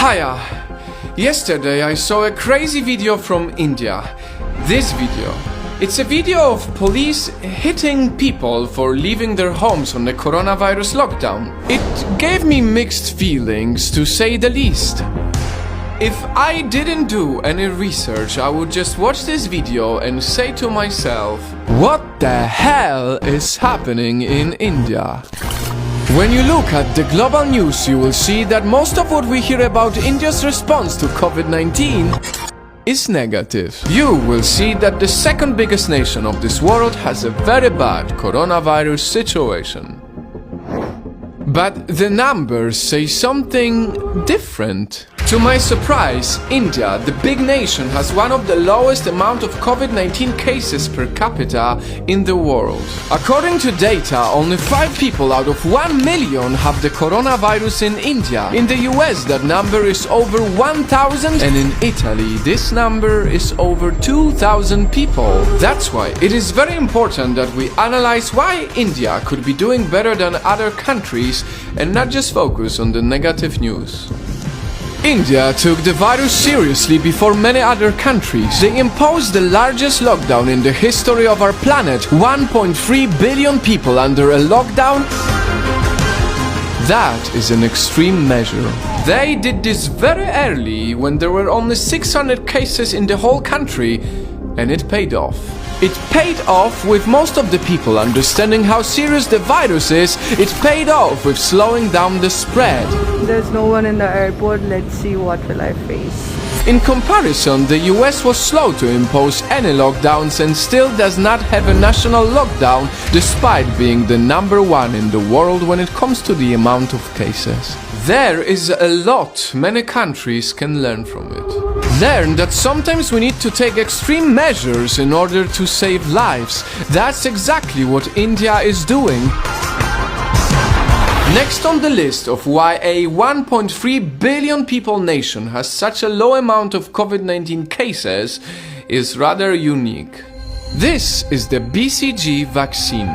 Hiya! Yesterday I saw a crazy video from India. This video. It's a video of police hitting people for leaving their homes on the coronavirus lockdown. It gave me mixed feelings, to say the least. If I didn't do any research, I would just watch this video and say to myself, what the hell is happening in India? When you look at the global news, you will see that most of what we hear about India's response to COVID-19 is negative. You will see that the second biggest nation of this world has a very bad coronavirus situation. But the numbers say something different. To my surprise, India, the big nation, has one of the lowest amount of COVID-19 cases per capita in the world. According to data, only 5 people out of 1 million have the coronavirus in India. In the US, that number is over 1,000, and in Italy, this number is over 2,000 people. That's why it is very important that we analyze why India could be doing better than other countries and not just focus on the negative news. India took the virus seriously before many other countries. They imposed the largest lockdown in the history of our planet. 1.3 billion people under a lockdown. That is an extreme measure. They did this very early, when there were only 600 cases in the whole country, and it paid off. It paid off with most of the people understanding how serious the virus is. It paid off with slowing down the spread. There's no one in the airport, let's see what will I face. In comparison, the US was slow to impose any lockdowns and still does not have a national lockdown, despite being the #1 in the world when it comes to the amount of cases. There is a lot many countries can learn from it. Learn that sometimes we need to take extreme measures in order to save lives. That's exactly what India is doing. Next on the list of why a 1.3 billion people nation has such a low amount of COVID-19 cases is rather unique. This is the BCG vaccine.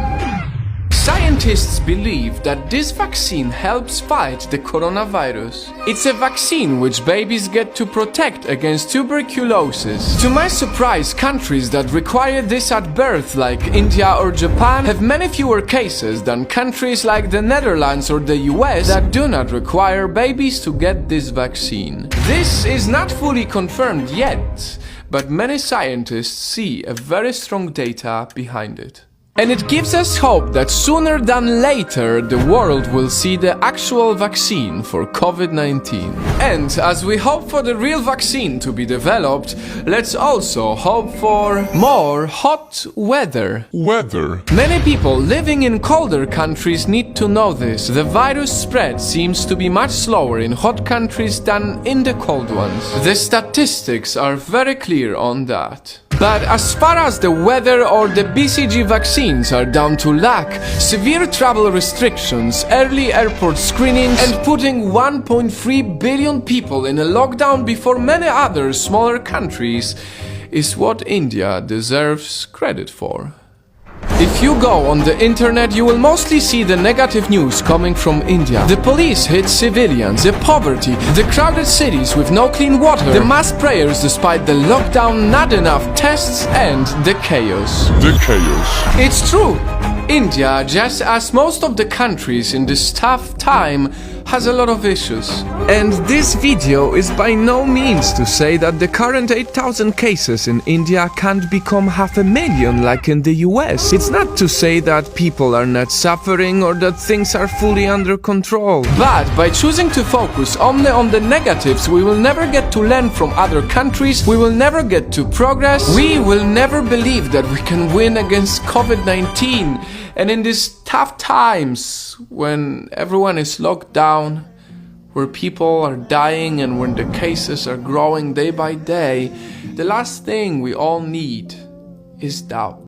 Scientists believe that this vaccine helps fight the coronavirus. It's a vaccine which babies get to protect against tuberculosis. To my surprise, countries that require this at birth, like India or Japan, have many fewer cases than countries like the Netherlands or the US that do not require babies to get this vaccine. This is not fully confirmed yet, but many scientists see a very strong data behind it. And it gives us hope that sooner than later the world will see the actual vaccine for COVID-19. And as we hope for the real vaccine to be developed, let's also hope for more hot weather. Many people living in colder countries need to know this. The virus spread seems to be much slower in hot countries than in the cold ones. The statistics are very clear on that. But as far as the weather or the BCG vaccines are down to luck, severe travel restrictions, early airport screenings, and putting 1.3 billion people in a lockdown before many other smaller countries is what India deserves credit for. If you go on the internet, you will mostly see the negative news coming from India. The police hit civilians, the poverty, the crowded cities with no clean water, the mass prayers despite the lockdown, not enough tests, and the chaos. It's true. India, just as most of the countries in this tough time, has a lot of issues. And this video is by no means to say that the current 8,000 cases in India can't become 500,000 like in the US. It's not to say that people are not suffering or that things are fully under control. But by choosing to focus only on the negatives, we will never get to learn from other countries, we will never get to progress, we will never believe that we can win against COVID-19. And in these tough times, when everyone is locked down, where people are dying and when the cases are growing day by day, the last thing we all need is doubt.